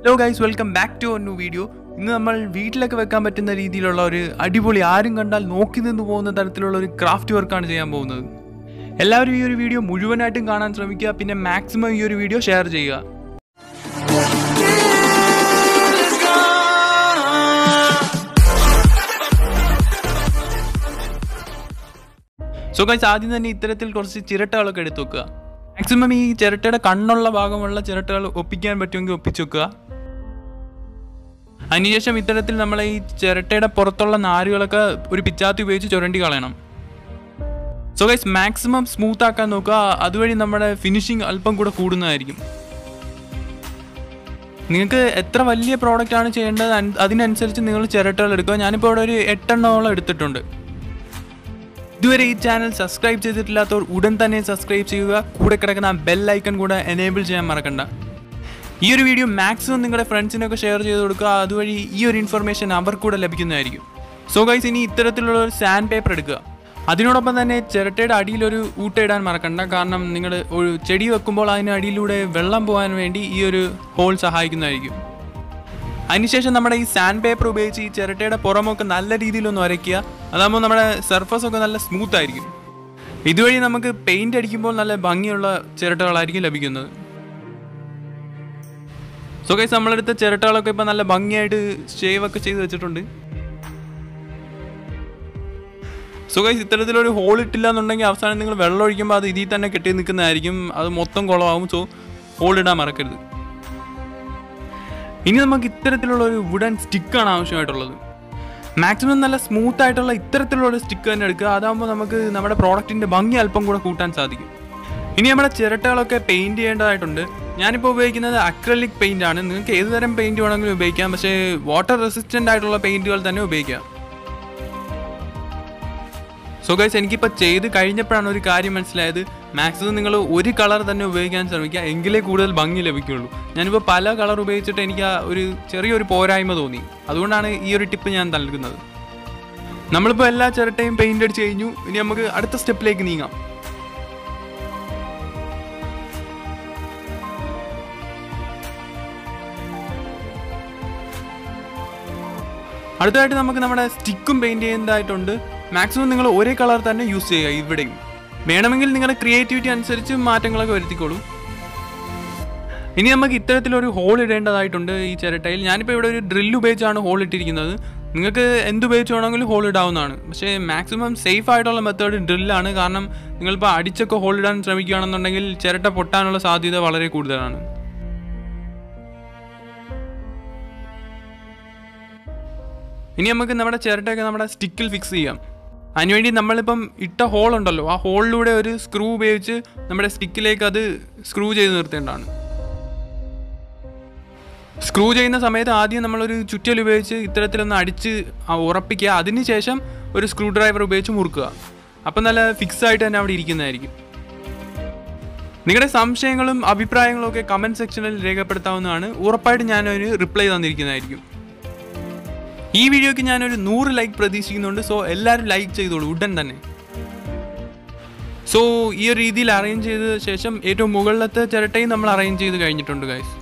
Hello guys, welcome back to a new video. ഇന്ന് നമ്മൾ വീട്ടിലൊക്കെ വെക്കാൻ പറ്റുന്ന രീതിയിലുള്ള ഒരു അടിപൊളി ആരും കണ്ടാൽ നോക്കി നിന്ന് പോകുന്ന തരത്തിലുള്ള ഒരു ക്രാഫ്റ്റ് വർക്കാണ് ചെയ്യാൻ പോകുന്നത്. എല്ലാവരും ഈ ഒരു വീഡിയോ മുഴുവനായിട്ടും കാണാൻ ശ്രമിക്കുക, പിന്നെ മാക്സിമം ഈ ഒരു വീഡിയോ ഷെയർ ചെയ്യുക. സോ ഗൈസ്, ആദ്യം തന്നെ ഇത്തരത്തിൽ കുറച്ച് ചിരട്ടകളൊക്കെ എടുത്തു വെക്കുക. മാക്സിമം ഈ ചിരട്ടയുടെ കണ്ണുള്ള ഭാഗമുള്ള ചിരട്ടകൾ ഒപ്പിക്കാൻ പറ്റുമെങ്കിൽ ഒപ്പിച്ചു വെക്കുക. അതിനുശേഷം ഇത്തരത്തിൽ നമ്മൾ ഈ ചിരട്ടയുടെ പുറത്തുള്ള നാരുകളൊക്കെ ഒരു പിച്ചാത്തി ഉപയോഗിച്ച് ചുരണ്ടി കളയണം. സോ ഗൈസ്, മാക്സിമം സ്മൂത്ത് ആക്കാൻ നോക്കുക, അതുവഴി നമ്മുടെ ഫിനിഷിങ് അല്പം കൂടെ കൂടുന്നതായിരിക്കും. നിങ്ങൾക്ക് എത്ര വലിയ പ്രോഡക്റ്റ് ആണ് ചെയ്യേണ്ടത് അതിനനുസരിച്ച് നിങ്ങൾ ചിരട്ടകൾ എടുക്കുക. ഞാനിപ്പോൾ ഇവിടെ ഒരു 8 എണ്ണോളം എടുത്തിട്ടുണ്ട്. ഇതുവരെ ഈ ചാനൽ സബ്സ്ക്രൈബ് ചെയ്തിട്ടില്ലാത്തവർ ഉടൻ തന്നെ സബ്സ്ക്രൈബ് ചെയ്യുക. കൂടെ കിടക്കുന്ന ബെൽ ഐക്കൺ കൂടെ എനേബിൾ ചെയ്യാൻ മറക്കണ്ട. ഈ ഒരു വീഡിയോ മാക്സിമം നിങ്ങളുടെ ഫ്രണ്ട്സിനൊക്കെ ഷെയർ ചെയ്ത് കൊടുക്കുക, അതുവഴി ഈ ഒരു ഇൻഫർമേഷൻ അവർക്ക് കൂടെ ലഭിക്കുന്നതായിരിക്കും. സോ ഗൈസ്, ഇനി ഇത്തരത്തിലുള്ള ഒരു സാൻഡ് പേപ്പർ എടുക്കുക. അതിനോടൊപ്പം തന്നെ ചിരട്ടയുടെ അടിയിലൊരു ഊട്ടയിടാൻ മറക്കണ്ട. കാരണം നിങ്ങൾ ഒരു ചെടി വെക്കുമ്പോൾ അതിന് അടിയിലൂടെ വെള്ളം പോകാൻ വേണ്ടി ഈ ഒരു ഹോൾ സഹായിക്കുന്നതായിരിക്കും. അതിനുശേഷം നമ്മുടെ ഈ സാൻഡ് പേപ്പർ ഉപയോഗിച്ച് ഈ ചിരട്ടയുടെ പുറമൊക്കെ നല്ല രീതിയിലൊന്ന് വരയ്ക്കുക. അതാകുമ്പോൾ നമ്മുടെ സർഫസൊക്കെ നല്ല സ്മൂത്ത് ആയിരിക്കും. ഇതുവഴി നമുക്ക് പെയിന്റ് അടിക്കുമ്പോൾ നല്ല ഭംഗിയുള്ള ചിരട്ടകളായിരിക്കും ലഭിക്കുന്നത്. സോ ഗൈസ്, നമ്മളെടുത്ത ചിരട്ടകളൊക്കെ ഇപ്പം നല്ല ഭംഗിയായിട്ട് ഷേവൊക്കെ ചെയ്ത് വെച്ചിട്ടുണ്ട്. സോ ഗൈസ്, ഇത്തരത്തിലൊരു ഹോൾ ഇട്ടില്ല എന്നുണ്ടെങ്കിൽ അവസാനം നിങ്ങൾ വെള്ളം ഒഴിക്കുമ്പോൾ അത് ഇതിൽ തന്നെ കെട്ടി നിൽക്കുന്നതായിരിക്കും. അത് മൊത്തം കുളമാവും. സോ ഹോൾ ഇടാൻ മറക്കരുത്. ഇനി നമുക്ക് ഇത്തരത്തിലുള്ള ഒരു വുഡൻ സ്റ്റിക്കാണ് ആവശ്യമായിട്ടുള്ളത്. മാക്സിമം നല്ല സ്മൂത്ത് ആയിട്ടുള്ള ഇത്തരത്തിലുള്ള ഒരു സ്റ്റിക്ക് തന്നെ എടുക്കുക. അതാകുമ്പോൾ നമുക്ക് നമ്മുടെ പ്രോഡക്റ്റിൻ്റെ ഭംഗി അല്പം കൂടെ കൂട്ടാൻ സാധിക്കും. ഇനി നമ്മുടെ ചിരട്ടകളൊക്കെ പെയിൻറ്റ് ചെയ്യേണ്ടതായിട്ടുണ്ട്. ഞാനിപ്പോൾ ഉപയോഗിക്കുന്നത് അക്രലിക് പെയിൻ്റ് ആണ്. നിങ്ങൾക്ക് ഏതുതരം പെയിൻറ്റ് വേണമെങ്കിലും ഉപയോഗിക്കാം, പക്ഷേ വാട്ടർ റെസിസ്റ്റൻ്റ് ആയിട്ടുള്ള പെയിൻറ്റുകൾ തന്നെ ഉപയോഗിക്കാം. സോ ഗൈസ്, എനിക്കിപ്പോൾ ചെയ്ത് കഴിഞ്ഞപ്പോഴാണ് ഒരു കാര്യം മനസ്സിലായത്. മാക്സിമം നിങ്ങൾ ഒരു കളർ തന്നെ ഉപയോഗിക്കാൻ ശ്രമിക്കുക, എങ്കിലേ കൂടുതൽ ഭംഗി ലഭിക്കുകയുള്ളൂ. ഞാനിപ്പോൾ പല കളർ ഉപയോഗിച്ചിട്ട് എനിക്ക് ഒരു ചെറിയൊരു പോരായ്മ തോന്നി. അതുകൊണ്ടാണ് ഈ ഒരു ടിപ്പ് ഞാൻ നൽകുന്നത്. നമ്മളിപ്പോൾ എല്ലാ ചിരട്ടയും പെയിൻ്റ് അടിച്ച് കഴിഞ്ഞു. ഇനി നമുക്ക് അടുത്ത സ്റ്റെപ്പിലേക്ക് നീങ്ങാം. അടുത്തതായിട്ട് നമുക്ക് നമ്മുടെ സ്റ്റിക്കും പെയിൻറ്റ് ചെയ്യുന്നതായിട്ടുണ്ട്. മാക്സിമം നിങ്ങൾ ഒരേ കളർ തന്നെ യൂസ് ചെയ്യുക. ഇവിടെയും വേണമെങ്കിൽ നിങ്ങളുടെ ക്രിയേറ്റിവിറ്റി അനുസരിച്ച് മാറ്റങ്ങളൊക്കെ വരുത്തിക്കോളൂ. ഇനി നമുക്ക് ഇത്തരത്തിലൊരു ഹോൾ ഇടേണ്ടതായിട്ടുണ്ട് ഈ ചിരട്ടയിൽ. ഞാനിപ്പോൾ ഇവിടെ ഒരു ഡ്രില്ല് ഉപയോഗിച്ചാണ് ഹോൾ ഇട്ടിരിക്കുന്നത്. നിങ്ങൾക്ക് എന്തുപയോഗിച്ച് വേണമെങ്കിലും ഹോൾ ഇടാവുന്നതാണ്. പക്ഷേ മാക്സിമം സേഫ് ആയിട്ടുള്ള മെത്തേഡ് ഡ്രില്ലാണ്. കാരണം നിങ്ങളിപ്പോൾ അടിച്ചൊക്കെ ഹോൾ ഇടാൻ ശ്രമിക്കുകയാണെന്നുണ്ടെങ്കിൽ ചിരട്ട പൊട്ടാനുള്ള സാധ്യത വളരെ കൂടുതലാണ്. ഇനി നമുക്ക് നമ്മുടെ ചിരട്ടയൊക്കെ നമ്മുടെ സ്റ്റിക്കിൽ ഫിക്സ് ചെയ്യാം. അതിനുവേണ്ടി നമ്മളിപ്പം ഇട്ട ഹോൾ ഉണ്ടല്ലോ, ആ ഹോളിലൂടെ ഒരു സ്ക്രൂ ഉപയോഗിച്ച് നമ്മുടെ സ്റ്റിക്കിലേക്ക് അത് സ്ക്രൂ ചെയ്ത് നിർത്തേണ്ടതാണ്. സ്ക്രൂ ചെയ്യുന്ന സമയത്ത് ആദ്യം നമ്മളൊരു ചുറ്റൽ ഉപയോഗിച്ച് ഇത്തരത്തിലൊന്ന് അടിച്ച് ഉറപ്പിക്കുക. അതിനുശേഷം ഒരു സ്ക്രൂ ഡ്രൈവർ ഉപയോഗിച്ച് മുറുക്കുക. അപ്പം നല്ല ഫിക്സ് ആയിട്ട് തന്നെ അവിടെ ഇരിക്കുന്നതായിരിക്കും. നിങ്ങളുടെ സംശയങ്ങളും അഭിപ്രായങ്ങളും ഒക്കെ കമൻറ്റ് സെക്ഷനിൽ രേഖപ്പെടുത്താവുന്നതാണ്. ഉറപ്പായിട്ട് ഞാനൊരു റിപ്ലൈ തന്നിരിക്കുന്നതായിരിക്കും. ഈ വീഡിയോയ്ക്ക് ഞാനൊരു 100 ലൈക്ക് പ്രതീക്ഷിക്കുന്നുണ്ട്. സോ എല്ലാവരും ലൈക്ക് ചെയ്തോളൂ ഉടൻ തന്നെ. സോ ഈ ഒരു രീതിയിൽ അറേഞ്ച് ചെയ്ത ശേഷം ഏറ്റവും മുകളിലത്തെ ചിരട്ടയും നമ്മൾ അറേഞ്ച് ചെയ്ത് കഴിഞ്ഞിട്ടുണ്ട് ഗൈസ്.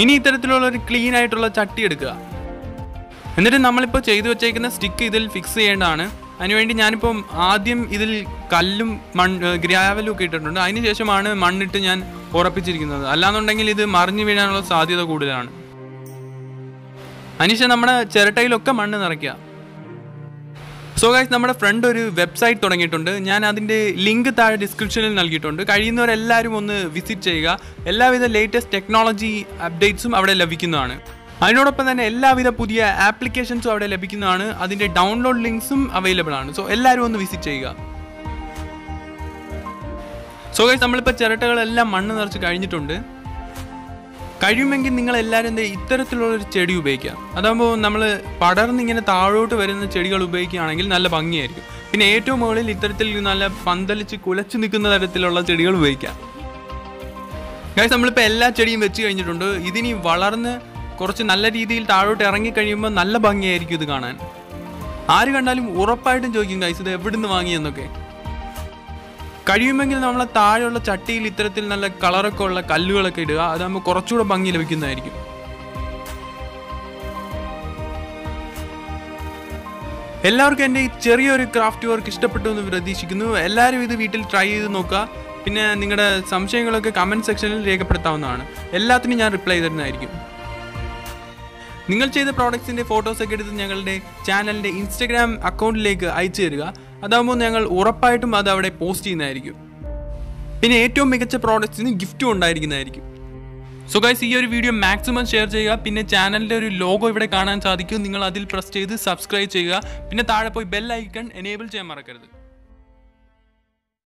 ഇനി ഇത്തരത്തിലുള്ള ഒരു ക്ലീൻ ആയിട്ടുള്ള ചട്ടി എടുക്കുക. എന്നിട്ട് നമ്മളിപ്പോൾ ചെയ്തു വെച്ചേക്കുന്ന സ്റ്റിക്ക് ഇതിൽ ഫിക്സ് ചെയ്യേണ്ടതാണ്. അതിനുവേണ്ടി ഞാനിപ്പം ആദ്യം ഇതിൽ കല്ലും ഗ്രാവലും ഒക്കെ ഇട്ടിട്ടുണ്ട്. അതിനുശേഷമാണ് മണ്ണിട്ട് ഞാൻ ഉറപ്പിച്ചിരിക്കുന്നത്. അല്ലാന്നുണ്ടെങ്കിൽ ഇത് മറിഞ്ഞു വീഴാനുള്ള സാധ്യത കൂടുതലാണ്. അതിനുശേഷം നമ്മുടെ ചിരട്ടയിലൊക്കെ മണ്ണ് നിറയ്ക്കുക. സോ ഗൈസ്, നമ്മുടെ ഫ്രണ്ട് ഒരു വെബ്സൈറ്റ് തുടങ്ങിയിട്ടുണ്ട്. ഞാൻ അതിൻ്റെ ലിങ്ക് താഴെ ഡിസ്ക്രിപ്ഷനിൽ നൽകിയിട്ടുണ്ട്. കഴിയുന്നവരെല്ലാവരും ഒന്ന് വിസിറ്റ് ചെയ്യുക. എല്ലാവിധ ലേറ്റസ്റ്റ് ടെക്നോളജി അപ്ഡേറ്റ്സും അവിടെ ലഭിക്കുന്നതാണ്. അതിനോടൊപ്പം തന്നെ എല്ലാവിധ പുതിയ ആപ്ലിക്കേഷൻസും അവിടെ ലഭിക്കുന്നതാണ്. അതിൻ്റെ ഡൗൺലോഡ് ലിങ്ക്സും അവൈലബിൾ ആണ്. സോ എല്ലാവരും ഒന്ന് വിസിറ്റ് ചെയ്യുക. സോ ഗൈസ്, നമ്മളിപ്പോൾ ചിരട്ടകളെല്ലാം മണ്ണ് നിറച്ച് കഴിഞ്ഞിട്ടുണ്ട്. കഴിയുമെങ്കിൽ നിങ്ങളെല്ലാവരും ഇത്തരത്തിലുള്ളൊരു ചെടി ഉപയോഗിക്കുക. അതാകുമ്പോൾ നമ്മൾ പടർന്നിങ്ങനെ താഴോട്ട് വരുന്ന ചെടികൾ ഉപയോഗിക്കുകയാണെങ്കിൽ നല്ല ഭംഗിയായിരിക്കും. പിന്നെ ഏറ്റവും മുകളിൽ ഇത്തരത്തിൽ നല്ല പന്തലിച്ച് കുലച്ച് നിൽക്കുന്ന തരത്തിലുള്ള ചെടികൾ ഉപയോഗിക്കാം. ഗൈസ്, നമ്മളിപ്പോൾ എല്ലാ ചെടിയും വെച്ച് കഴിഞ്ഞിട്ടുണ്ട്. ഇതിനി വളർന്ന് കുറച്ച് നല്ല രീതിയിൽ താഴോട്ട് ഇറങ്ങിക്കഴിയുമ്പോൾ നല്ല ഭംഗിയായിരിക്കും ഇത് കാണാൻ. ആര് കണ്ടാലും ഉറപ്പായിട്ടും ചോദിക്കും ഗൈസ് ഇത് എവിടുന്ന് വാങ്ങിയെന്നൊക്കെ. കഴിയുമെങ്കിൽ നമ്മളെ താഴെയുള്ള ചട്ടിയിൽ ഇത്തരത്തിൽ നല്ല കളറൊക്കെ ഉള്ള കല്ലുകളൊക്കെ ഇടുക. അതാകുമ്പോൾ കുറച്ചുകൂടെ ഭംഗി ലഭിക്കുന്നതായിരിക്കും. എല്ലാവർക്കും എൻ്റെ ഈ ചെറിയൊരു ക്രാഫ്റ്റ് വർക്ക് ഇഷ്ടപ്പെട്ടു എന്ന് പ്രതീക്ഷിക്കുന്നു. എല്ലാവരും ഇത് വീട്ടിൽ ട്രൈ ചെയ്ത് നോക്കുക. പിന്നെ നിങ്ങളുടെ സംശയങ്ങളൊക്കെ കമൻറ്റ് സെക്ഷനിൽ രേഖപ്പെടുത്താവുന്നതാണ്. എല്ലാത്തിനും ഞാൻ റിപ്ലൈ തരുന്നതായിരിക്കും. നിങ്ങൾ ചെയ്ത പ്രോഡക്ട്സിൻ്റെ ഫോട്ടോസൊക്കെ എടുത്ത് ഞങ്ങളുടെ ചാനലിൻ്റെ ഇൻസ്റ്റഗ്രാം അക്കൗണ്ടിലേക്ക് അയച്ചു തരിക. അതാകുമ്പോൾ ഞങ്ങൾ ഉറപ്പായിട്ടും അത് അവിടെ പോസ്റ്റ് ചെയ്യുന്നതായിരിക്കും. പിന്നെ ഏറ്റവും മികച്ച പ്രോഡക്ട്സിന് ഗിഫ്റ്റും ഉണ്ടായിരിക്കുന്നതായിരിക്കും. സോ ഗൈസ്, ഈ ഒരു വീഡിയോ മാക്സിമം ഷെയർ ചെയ്യുക. പിന്നെ ചാനലിൻ്റെ ഒരു ലോഗോ ഇവിടെ കാണാൻ സാധിക്കും. നിങ്ങൾ അതിൽ പ്രസ് ചെയ്ത് സബ്സ്ക്രൈബ് ചെയ്യുക. പിന്നെ താഴെ പോയി ബെൽ ഐക്കൺ എനേബിൾ ചെയ്യാൻ മറക്കരുത്.